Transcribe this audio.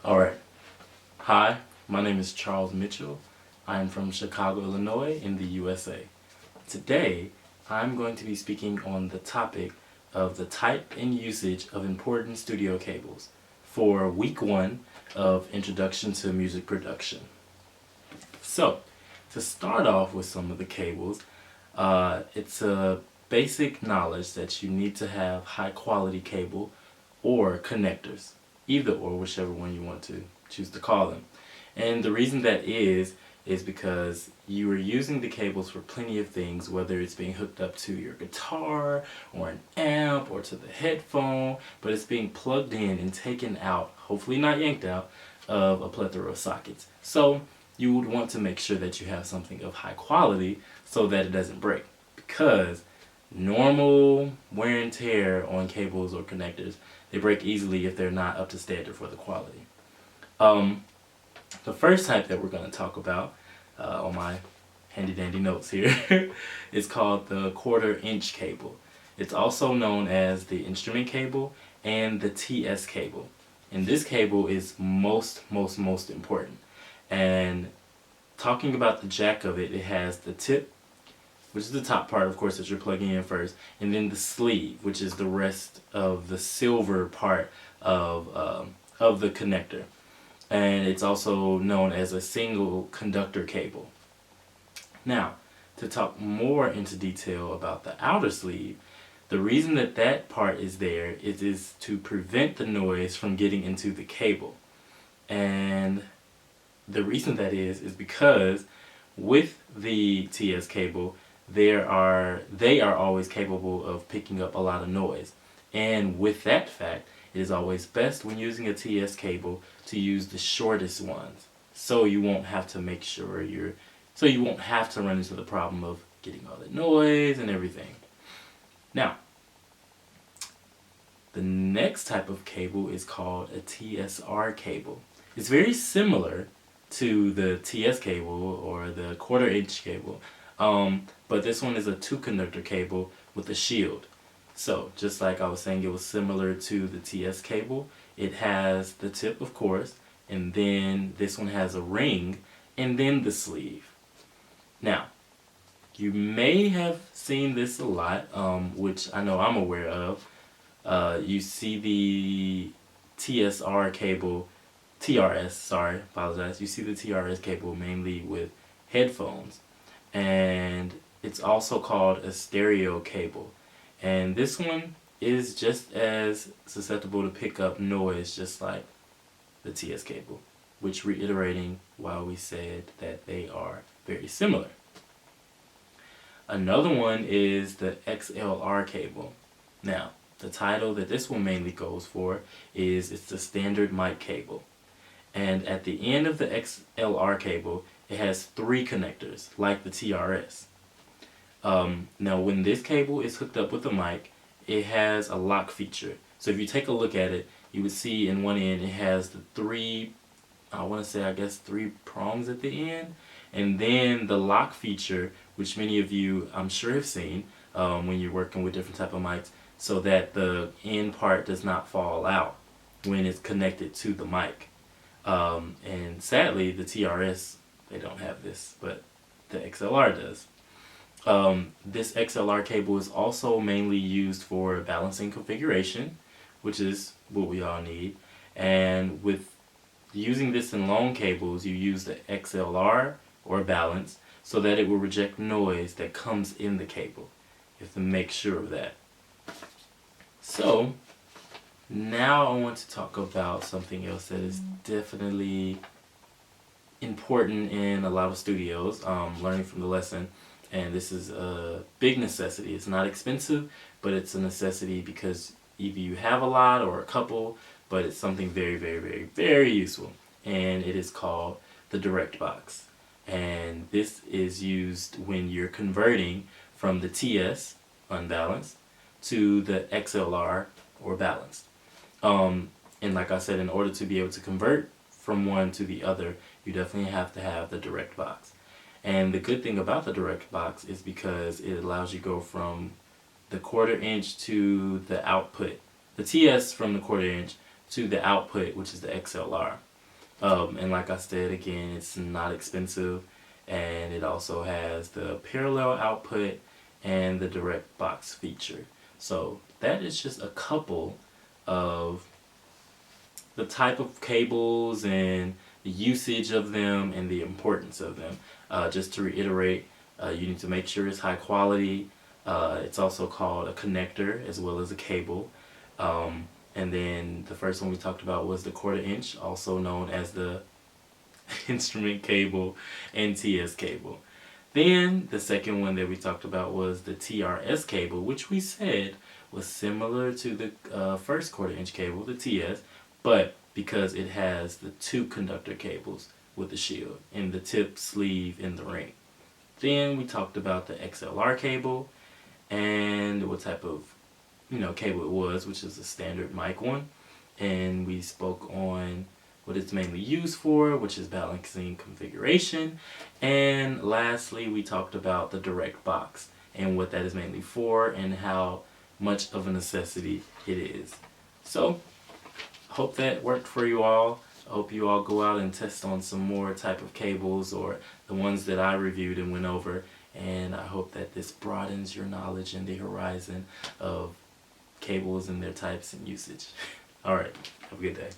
Alright, hi, my name is Charles Mitchell. I am from Chicago, Illinois in the USA. Today, I'm going to be speaking on the topic of the type and usage of important studio cables for week 1 of Introduction to Music Production. So, to start off with some of the cables, it's a basic knowledge that you need to have high quality cable or connectors, either or, whichever one you want to choose to call them. And the reason that is because you are using the cables for plenty of things, whether it's being hooked up to your guitar or an amp or to the headphone, but it's being plugged in and taken out, hopefully not yanked out, of a plethora of sockets. So you would want to make sure that you have something of high quality so that it doesn't break, because normal wear and tear on cables or connectors, they break easily if they're not up to standard for the quality. The first type that we're going to talk about on my handy dandy notes here is called the 1/4 inch cable. It's also known as the instrument cable and the TS cable. And this cable is most important. And talking about the jack of it, it has the tip, which is the top part, of course, that you're plugging in first, and then the sleeve, which is the rest of the silver part of the connector. And it's also known as a single conductor cable. Now, to talk more into detail about the outer sleeve, the reason that that part is there is to prevent the noise from getting into the cable. And the reason that is because with the TS cable, they are always capable of picking up a lot of noise. And with that fact, it is always best when using a TS cable to use the shortest ones, so you won't have to you won't have to run into the problem of getting all the noise and everything. Now, the next type of cable is called a TSR cable. It's very similar to the TS cable or the 1/4 inch cable, but this one is a 2-conductor cable with a shield. So, just like I was saying, it was similar to the TS cable. It has the tip, of course, and then this one has a ring, and then the sleeve. Now, you may have seen this a lot, which I know I'm aware of. You see the TSR cable, TRS, sorry, apologize. You see the TRS cable mainly with headphones, and it's also called a stereo cable. And this one is just as susceptible to pick up noise, just like the TS cable, which reiterating why we said that they are very similar. Another one is the XLR cable. Now, the title that this one mainly goes for is it's the standard mic cable. And at the end of the XLR cable, it has 3 connectors, like the TRS. Now, when this cable is hooked up with the mic, it has a lock feature. So if you take a look at it, you would see in one end it has the 3, I want to say, I guess 3 prongs at the end. And then the lock feature, which many of you I'm sure have seen when you're working with different type of mics, so that the end part does not fall out when it's connected to the mic. And sadly, the TRS, they don't have this, but the XLR does. This XLR cable is also mainly used for balancing configuration, which is what we all need. And with using this in long cables, you use the XLR or balance so that it will reject noise that comes in the cable. You have to make sure of that. So, now I want to talk about something else that is definitely important in a lot of studios, learning from the lesson. And this is a big necessity. It's not expensive, but it's a necessity because either you have a lot or a couple, but it's something very useful. And it is called the direct box. And this is used when you're converting from the TS, unbalanced, to the XLR, or balanced. And like I said, in order to be able to convert from one to the other, you definitely have to have the direct box. And the good thing about the direct box is because it allows you to go from the 1/4 inch to the output, the TS from the 1/4 inch to the output, which is the XLR. And like I said again, it's not expensive, and it also has the parallel output and the direct box feature. So that is just a couple of the type of cables and the usage of them and the importance of them. Just to reiterate, you need to make sure it's high quality. It's also called a connector as well as a cable. And then the first one we talked about was the 1/4 inch, also known as the instrument cable and TS cable. Then the second one that we talked about was the TRS cable, which we said was similar to the first 1/4 inch cable, the TS, but because it has the 2 conductor cables with the shield in the tip, sleeve, and the ring. Then we talked about the XLR cable and what type of cable it was, which is a standard mic one. And we spoke on what it's mainly used for, which is balancing configuration. And lastly, we talked about the direct box and what that is mainly for and how much of a necessity it is. So, hope that worked for you all. I hope you all go out and test on some more type of cables or the ones that I reviewed and went over. And I hope that this broadens your knowledge and the horizon of cables and their types and usage. Alright, have a good day.